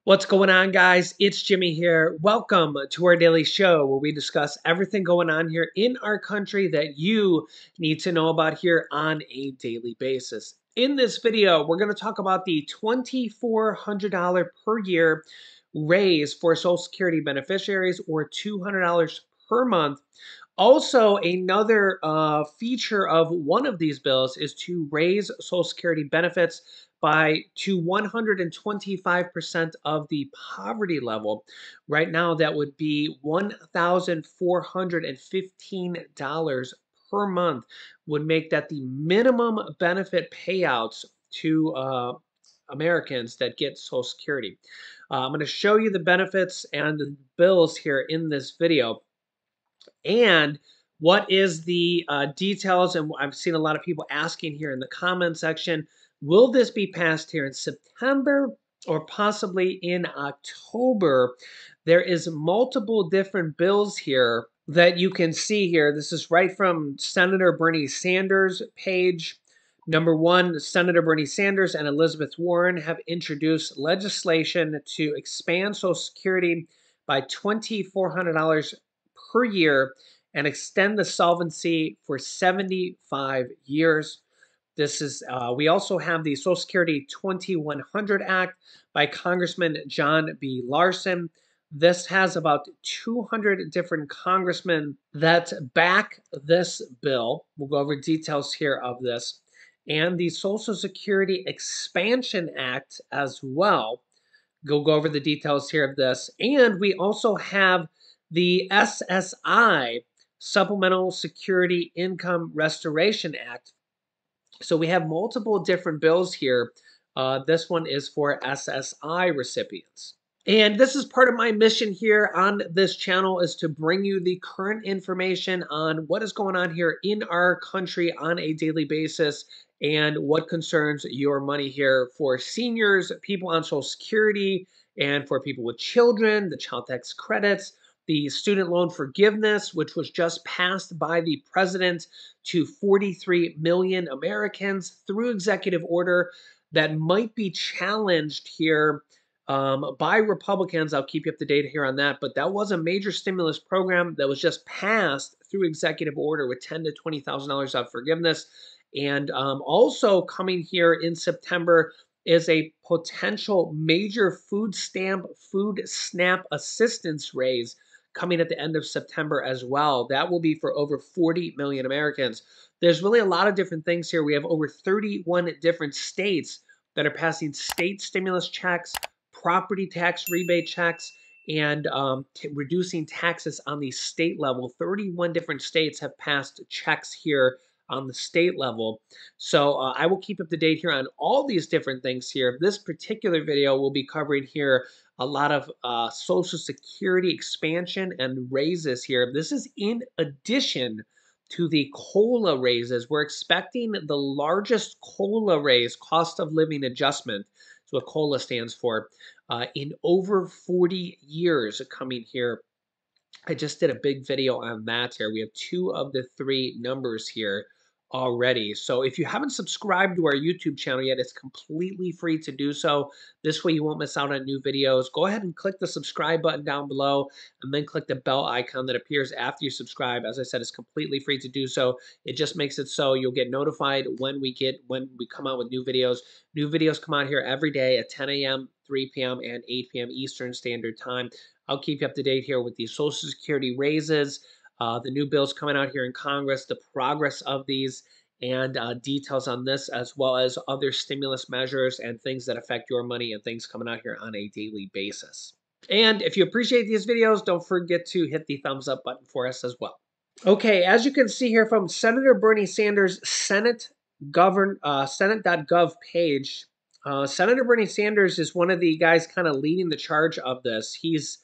What's going on, guys? It's Jimmy here. Welcome to our daily show where we discuss everything going on here in our country that you need to know about here on a daily basis. In this video, we're going to talk about the $2,400 per year raise for Social Security beneficiaries or $200 per month. Also, another feature of one of these bills is to raise Social Security benefits to 125% of the poverty level. Right now, that would be $1,415 per month, would make that the minimum benefit payouts to Americans that get Social Security. I'm going to show you the benefits and the bills here in this video. And what is the details? And I've seen a lot of people asking here in the comment section, will this be passed here in September or possibly in October? There is multiple different bills here that you can see here. This is right from Senator Bernie Sanders' page. Number one, Senator Bernie Sanders and Elizabeth Warren have introduced legislation to expand Social Security by $2,400 per year and extend the solvency for 75 years. This is we also have the Social Security 2100 Act by Congressman John B. Larson. This has about 200 different congressmen that back this bill. We'll go over details here of this. And the Social Security Expansion Act as well. We'll go over the details here of this. And we also have the SSI, Supplemental Security Income Restoration Act. So we have multiple different bills here. This one is for SSI recipients. And this is part of my mission here on this channel, is to bring you the current information on what is going on here in our country on a daily basis and what concerns your money here for seniors, people on Social Security, and for people with children, the child tax credits, the student loan forgiveness, which was just passed by the president to 43 million Americans through executive order that might be challenged here by Republicans. I'll keep you up to date here on that. But that was a major stimulus program that was just passed through executive order with $10,000 to $20,000 of forgiveness. And also coming here in September is a potential major food SNAP assistance raise coming at the end of September as well. That will be for over 40 million Americans. There's really a lot of different things here. We have over 31 different states that are passing state stimulus checks, property tax rebate checks, and reducing taxes on the state level. 31 different states have passed checks here on the state level. So I will keep up to date here on all these different things here. This particular video will be covering here a lot of Social Security expansion and raises here. This is in addition to the COLA raises. We're expecting the largest COLA raise, cost of living adjustment, that's what COLA stands for, in over 40 years coming here. I just did a big video on that here. We have 2 of the 3 numbers here already. So if you haven't subscribed to our YouTube channel yet, it's completely free to do so. This way you won't miss out on new videos. Go ahead and click the subscribe button down below and then click the bell icon that appears after you subscribe. As I said, it's completely free to do so. It just makes it so you'll get notified when we come out with new videos. New videos come out here every day at 10 a.m., 3 p.m., and 8 p.m. Eastern Standard Time. I'll keep you up to date here with the Social Security raises, the new bills coming out here in Congress, the progress of these, and details on this, as well as other stimulus measures and things that affect your money and things coming out here on a daily basis. And if you appreciate these videos, don't forget to hit the thumbs up button for us as well. Okay, as you can see here from Senator Bernie Sanders' Senate.gov page, Senator Bernie Sanders is one of the guys kind of leading the charge of this. He's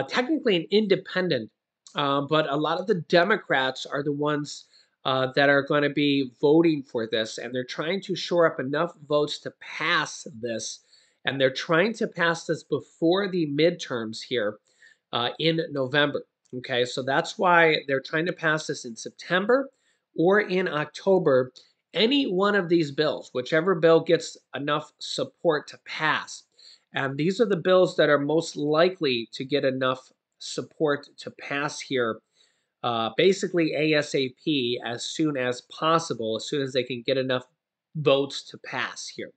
technically an independent, but a lot of the Democrats are the ones that are going to be voting for this, and they're trying to shore up enough votes to pass this, and they're trying to pass this before the midterms here in November. Okay, so that's why they're trying to pass this in September or in October. Any one of these bills, whichever bill gets enough support to pass. And these are the bills that are most likely to get enough support to pass here, basically ASAP, as soon as possible, as soon as they can get enough votes to pass here.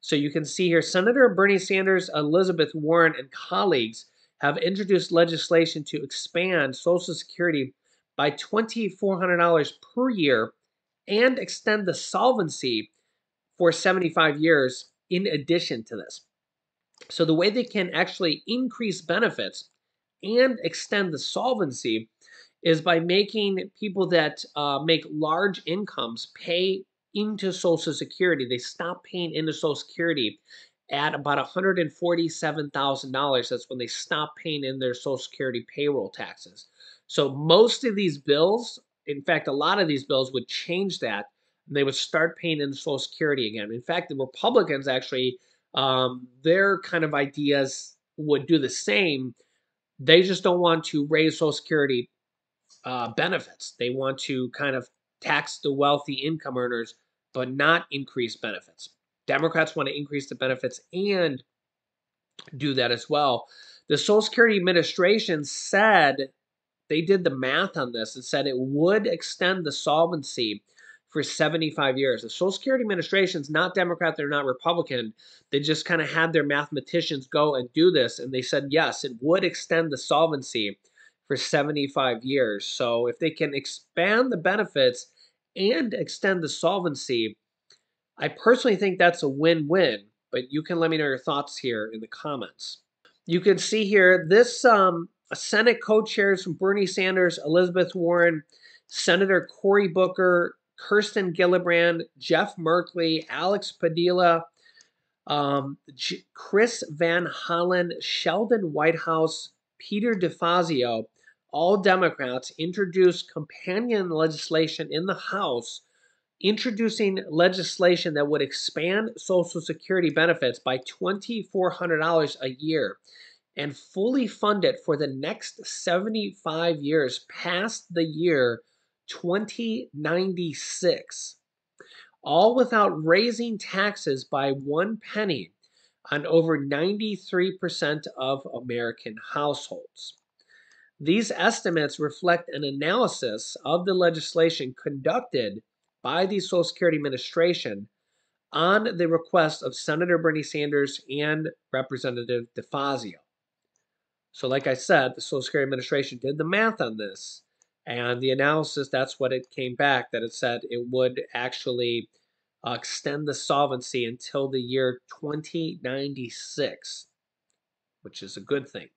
So you can see here, Senator Bernie Sanders, Elizabeth Warren, and colleagues have introduced legislation to expand Social Security by $2,400 per year and extend the solvency for 75 years in addition to this. So the way they can actually increase benefits and extend the solvency is by making people that make large incomes pay into Social Security. They stop paying into Social Security at about $147,000. That's when they stop paying in their Social Security payroll taxes. So most of these bills, in fact, a lot of these bills would change that. And they would start paying into Social Security again. In fact, the Republicans actually, their kind of ideas would do the same. They just don't want to raise Social Security benefits. They want to kind of tax the wealthy income earners, but not increase benefits. Democrats want to increase the benefits and do that as well. The Social Security Administration said they did the math on this and said it would extend the solvency for 75 years. The Social Security Administration is not Democrat, they're not Republican. They just kind of had their mathematicians go and do this, and they said, yes, it would extend the solvency for 75 years. So if they can expand the benefits and extend the solvency, I personally think that's a win-win, but you can let me know your thoughts here in the comments. You can see here this Senate co-chairs from Bernie Sanders, Elizabeth Warren, Senator Cory Booker, Kirsten Gillibrand, Jeff Merkley, Alex Padilla, Chris Van Hollen, Sheldon Whitehouse, Peter DeFazio, all Democrats, introduced companion legislation in the House introducing legislation that would expand Social Security benefits by $2,400 a year and fully fund it for the next 75 years past the year 2096, all without raising taxes by 1 penny on over 93% of American households. These estimates reflect an analysis of the legislation conducted by the Social Security Administration on the request of Senator Bernie Sanders and Representative DeFazio. So like I said, the Social Security Administration did the math on this, and the analysis, that's what it came back, that it said it would actually extend the solvency until the year 2096, which is a good thing.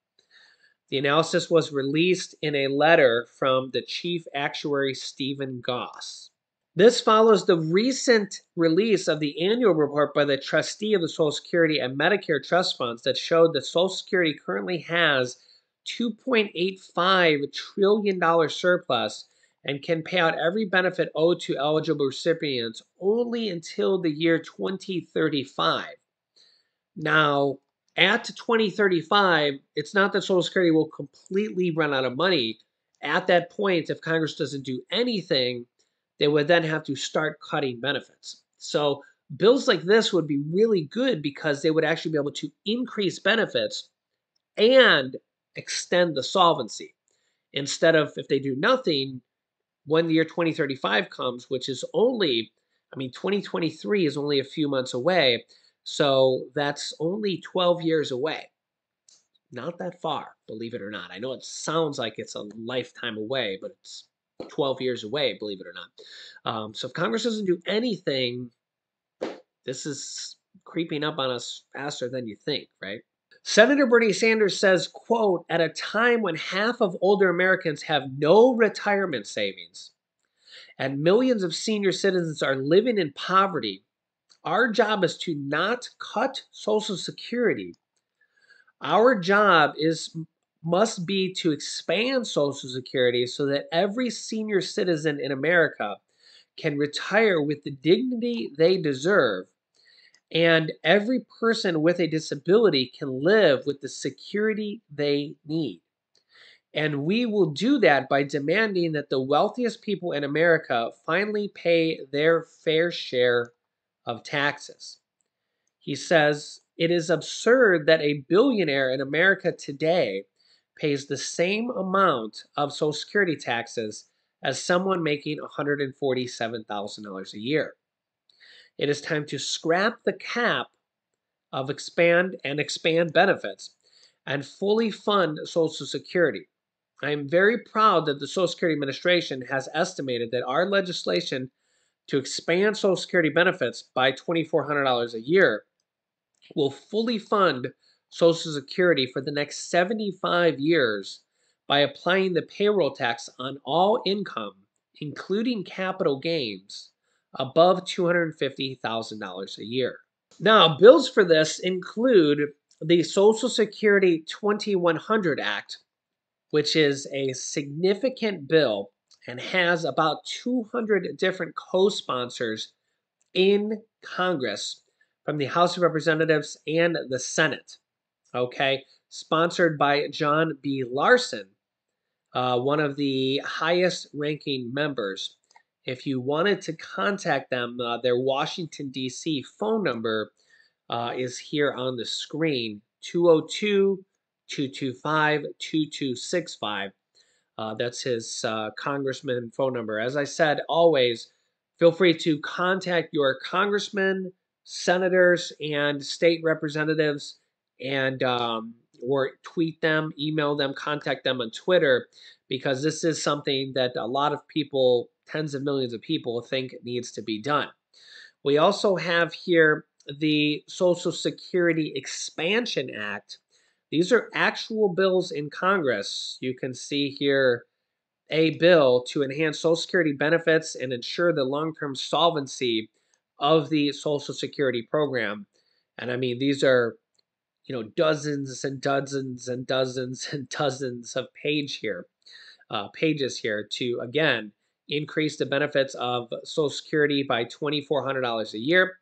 The analysis was released in a letter from the chief actuary, Stephen Goss. This follows the recent release of the annual report by the trustee of the Social Security and Medicare trust funds that showed that Social Security currently has $2.85 trillion surplus and can pay out every benefit owed to eligible recipients only until the year 2035. Now, at 2035, it's not that Social Security will completely run out of money. At that point, if Congress doesn't do anything, they would then have to start cutting benefits. So bills like this would be really good because they would actually be able to increase benefits and extend the solvency. Instead of, if they do nothing, when the year 2035 comes, which is only, 2023 is only a few months away. So that's only 12 years away. Not that far, believe it or not. I know it sounds like it's a lifetime away, but it's 12 years away, believe it or not. So if Congress doesn't do anything, this is creeping up on us faster than you think, right? Senator Bernie Sanders says, quote, at a time when half of older Americans have no retirement savings and millions of senior citizens are living in poverty, our job is to not cut Social Security. Our job must be to expand Social Security so that every senior citizen in America can retire with the dignity they deserve, and every person with a disability can live with the security they need. And we will do that by demanding that the wealthiest people in America finally pay their fair share of taxes. He says, it is absurd that a billionaire in America today pays the same amount of Social Security taxes as someone making $147,000 a year. It is time to scrap the cap of expand benefits and fully fund Social Security. I am very proud that the Social Security Administration has estimated that our legislation to expand Social Security benefits by $2,400 a year will fully fund Social Security for the next 75 years by applying the payroll tax on all income, including capital gains, above $250,000 a year. Now, bills for this include the Social Security 2100 Act, which is a significant bill and has about 200 different co-sponsors in Congress from the House of Representatives and the Senate. Okay, sponsored by John B. Larson, one of the highest ranking members. If you wanted to contact them, their Washington, D.C. phone number is here on the screen, 202-225-2265. That's his congressman phone number. As I said, always feel free to contact your congressmen, senators, and state representatives, and or tweet them, email them, contact them on Twitter, because this is something that a lot of people, tens of millions of people, think needs to be done. We also have here the Social Security Expansion Act. These are actual bills in Congress. You can see here a bill to enhance Social Security benefits and ensure the long-term solvency of the Social Security program. And I mean, these are, dozens and dozens and dozens and dozens of pages here to, again, increase the benefits of Social Security by $2,400 a year.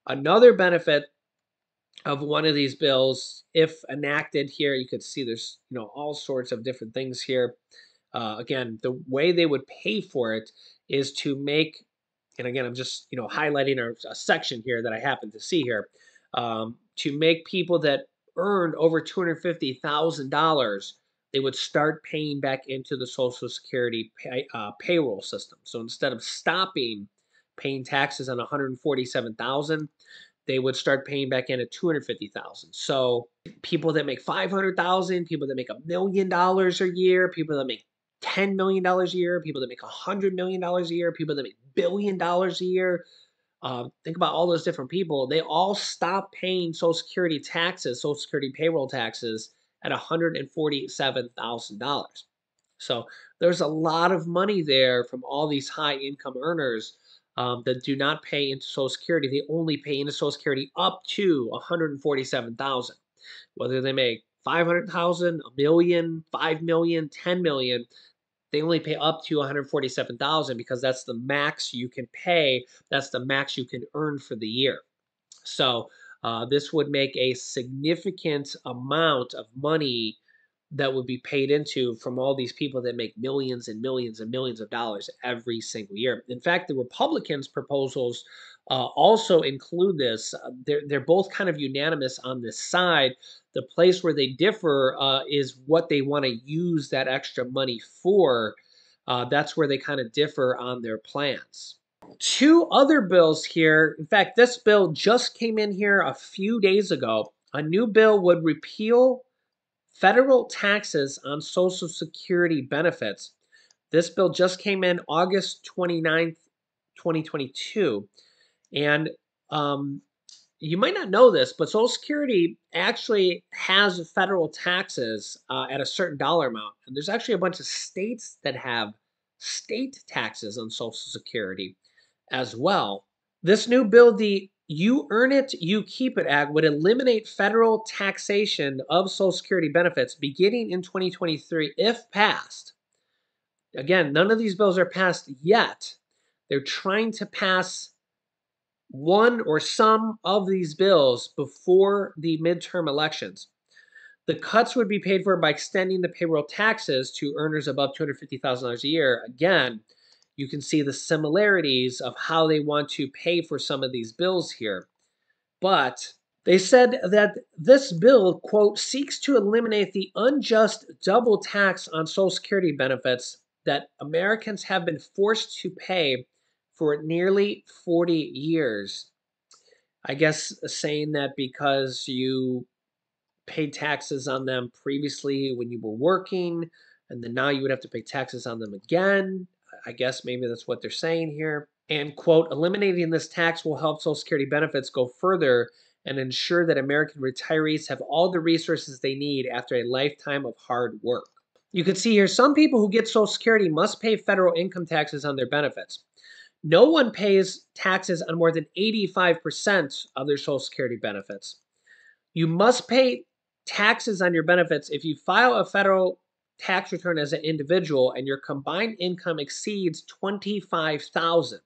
Another benefit of one of these bills, if enacted here, you could see there's, all sorts of different things here. Again, the way they would pay for it is to make, and again, I'm just, highlighting a section here that I happen to see here, to make people that earned over $250,000, they would start paying back into the Social Security payroll system. So instead of stopping paying taxes on $147,000, they would start paying back in at $250,000. So people that make $500,000, people that make $1 million a year, people that make $10 million a year, people that make $100 million a year, people that make $1 billion a year. Think about all those different people. They all stop paying Social Security taxes, Social Security payroll taxes at $147,000. So there's a lot of money there from all these high income earners that do not pay into Social Security. They only pay into Social Security up to $147,000. Whether they make $500,000, $1 million, $5 million, $10 million, they only pay up to $147,000 because that's the max you can pay. That's the max you can earn for the year. So this would make a significant amount of money that would be paid into from all these people that make millions and millions and millions of dollars every single year. In fact, the Republicans' proposals also include this. They're both kind of unanimous on this side. The place where they differ is what they want to use that extra money for. That's where they kind of differ on their plans. Two other bills here. In fact, this bill just came in here a few days ago. A new bill would repeal federal taxes on Social Security benefits. This bill just came in August 29th, 2022. And you might not know this, but Social Security actually has federal taxes at a certain dollar amount. And there's actually a bunch of states that have state taxes on Social Security as well. This new bill, the You Earn It, You Keep It Act, would eliminate federal taxation of Social Security benefits beginning in 2023 if passed. Again, none of these bills are passed yet. They're trying to pass one or some of these bills before the midterm elections. The cuts would be paid for by extending the payroll taxes to earners above $250,000 a year. Again, you can see the similarities of how they want to pay for some of these bills here. But They said that this bill, quote, seeks to eliminate the unjust double tax on Social Security benefits that Americans have been forced to pay for nearly 40 years. I guess saying that because you paid taxes on them previously when you were working, and then now you would have to pay taxes on them again. I guess maybe that's what they're saying here. And, quote, eliminating this tax will help Social Security benefits go further and ensure that American retirees have all the resources they need after a lifetime of hard work. You can see here some people who get Social Security must pay federal income taxes on their benefits. No one pays taxes on more than 85% of their Social Security benefits. You must pay taxes on your benefits if you file a federal tax return as an individual and your combined income exceeds $25,000.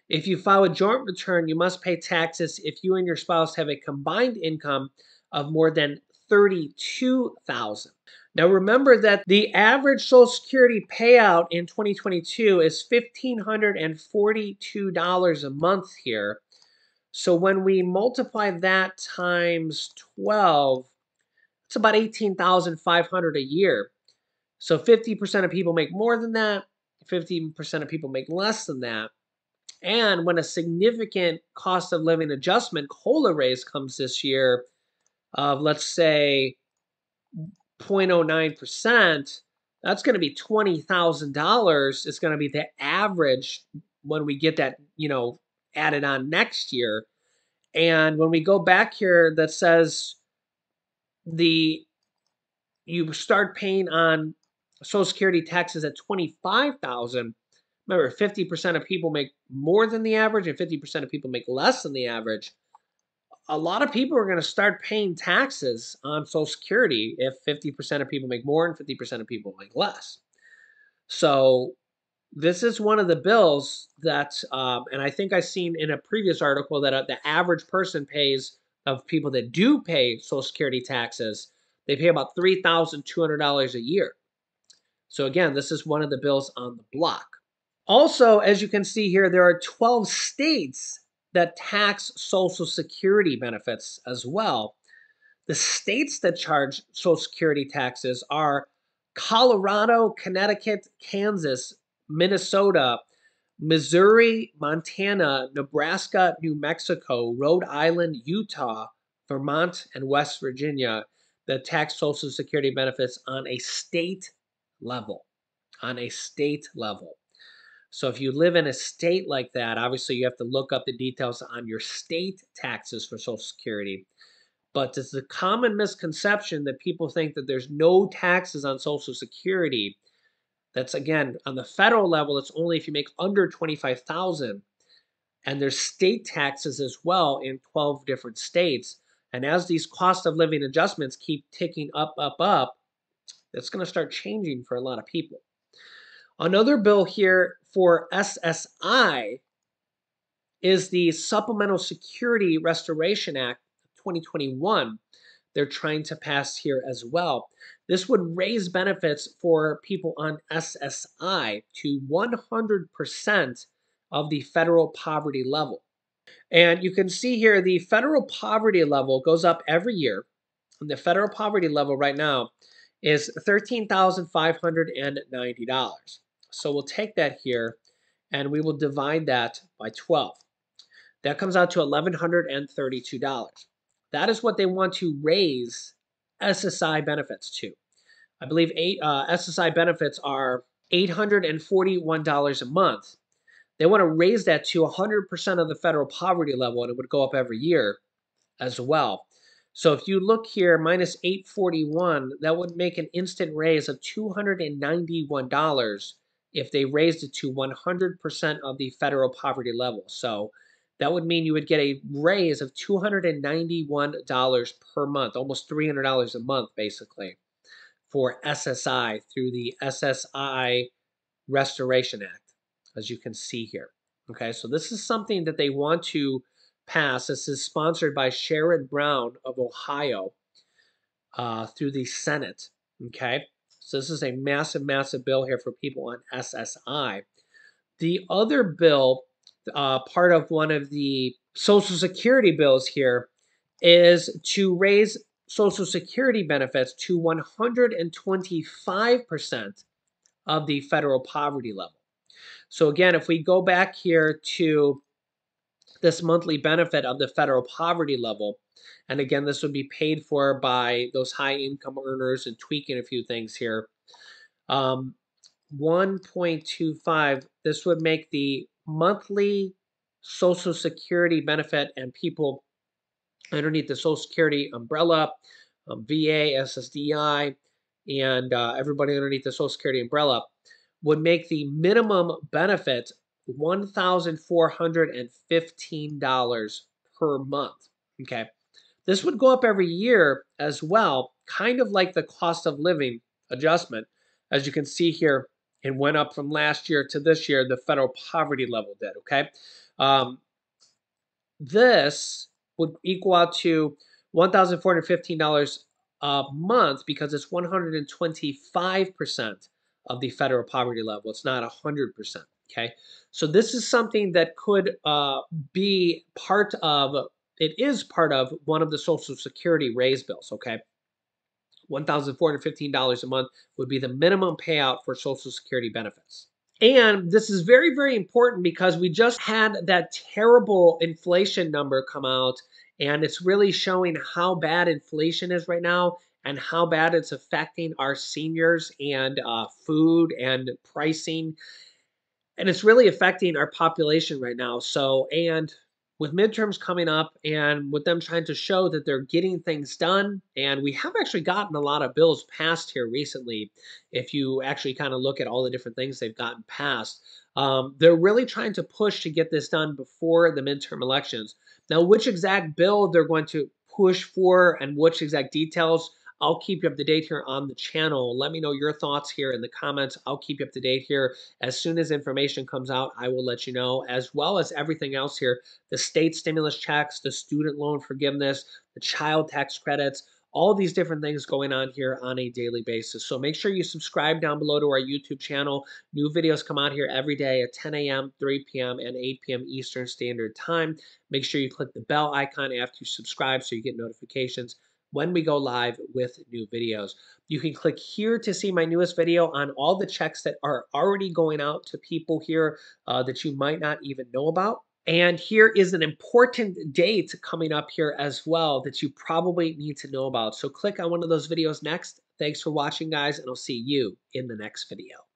If you file a joint return, you must pay taxes if you and your spouse have a combined income of more than $32,000. Now remember that the average Social Security payout in 2022 is $1,542 a month here. So when we multiply that times 12, it's about $18,500 a year. So 50% of people make more than that, 15% of people make less than that. And when a significant cost of living adjustment COLA raise comes this year of, let's say, 0.09%, that's going to be $20,000. It's going to be the average when we get that, added on next year. And when we go back here, that says you start paying on Social Security taxes at $25,000. Remember, 50% of people make more than the average and 50% of people make less than the average. A lot of people are going to start paying taxes on Social Security if 50% of people make more and 50% of people make less. So this is one of the bills that, and I think I've seen in a previous article that the average person pays, of people that do pay Social Security taxes, they pay about $3,200 a year. So again, this is one of the bills on the block. Also, as you can see here, there are 12 states that tax Social Security benefits as well. The states that charge Social Security taxes are Colorado, Connecticut, Kansas, Minnesota, Missouri, Montana, Nebraska, New Mexico, Rhode Island, Utah, Vermont, and West Virginia that tax Social Security benefits on a state level. On a state level. So if you live in a state like that, obviously you have to look up the details on your state taxes for Social Security. But it's a common misconception that people think that there's no taxes on Social Security. That's, again, on the federal level, it's only if you make under $25,000. And there's state taxes as well in 12 different states. And as these cost of living adjustments keep ticking up, that's going to start changing for a lot of people. Another bill here for SSI is the Supplemental Security Restoration Act 2021. They're trying to pass here as well. This would raise benefits for people on SSI to 100% of the federal poverty level. And you can see here the federal poverty level goes up every year. And the federal poverty level right now is $13,590. So we'll take that here and we will divide that by 12. That comes out to $1,132. That is what they want to raise SSI benefits to. I believe SSI benefits are $841 a month. They want to raise that to 100% of the federal poverty level, and it would go up every year as well. So if you look here, minus 841, that would make an instant raise of $291 if they raised it to 100% of the federal poverty level. So that would mean you would get a raise of $291 per month, almost $300 a month, basically, for SSI through the SSI Restoration Act, as you can see here. Okay, so this is something that they want to pass. This is sponsored by Sherrod Brown of Ohio through the Senate. Okay, so this is a massive, massive bill here for people on SSI. The other bill, part of one of the Social Security bills here, is to raise Social Security benefits to 125% of the federal poverty level. So again, if we go back here to this monthly benefit of the federal poverty level, and again, this would be paid for by those high income earners and tweaking a few things here. 1.25, this would make the monthly Social Security benefit and people underneath the Social Security umbrella, VA, SSDI, and everybody underneath the Social Security umbrella would make the minimum benefit $1,415 per month. Okay. This would go up every year as well, kind of like the cost of living adjustment. As you can see here, it went up from last year to this year, the federal poverty level did. Okay. Um, this would equal out to $1,415 a month because it's 125% of the federal poverty level. It's not 100%. Okay. So this is something that could be part of, it is part of one of the Social Security raise bills. Okay. $1,415 a month would be the minimum payout for Social Security benefits. And this is very, very important because we just had that terrible inflation number come out, and it's really showing how bad inflation is right now and how bad it's affecting our seniors and food and pricing, and it's really affecting our population right now. So, and with midterms coming up and with them trying to show that they're getting things done, and we have actually gotten a lot of bills passed here recently. If you actually kind of look at all the different things they've gotten passed, they're really trying to push to get this done before the midterm elections. Now, which exact bill they're going to push for and which exact details, I'll keep you up to date here on the channel. Let me know your thoughts here in the comments. I'll keep you up to date here. As soon as information comes out, I will let you know, as well as everything else here, the state stimulus checks, the student loan forgiveness, the child tax credits, all these different things going on here on a daily basis. So make sure you subscribe down below to our YouTube channel. New videos come out here every day at 10 a.m., 3 p.m., and 8 p.m. Eastern Standard Time. Make sure you click the bell icon after you subscribe so you get notifications when we go live with new videos. You can click here to see my newest video on all the checks that are already going out to people here that you might not even know about. And here is an important date coming up here as well that you probably need to know about. So click on one of those videos next. Thanks for watching, guys, and I'll see you in the next video.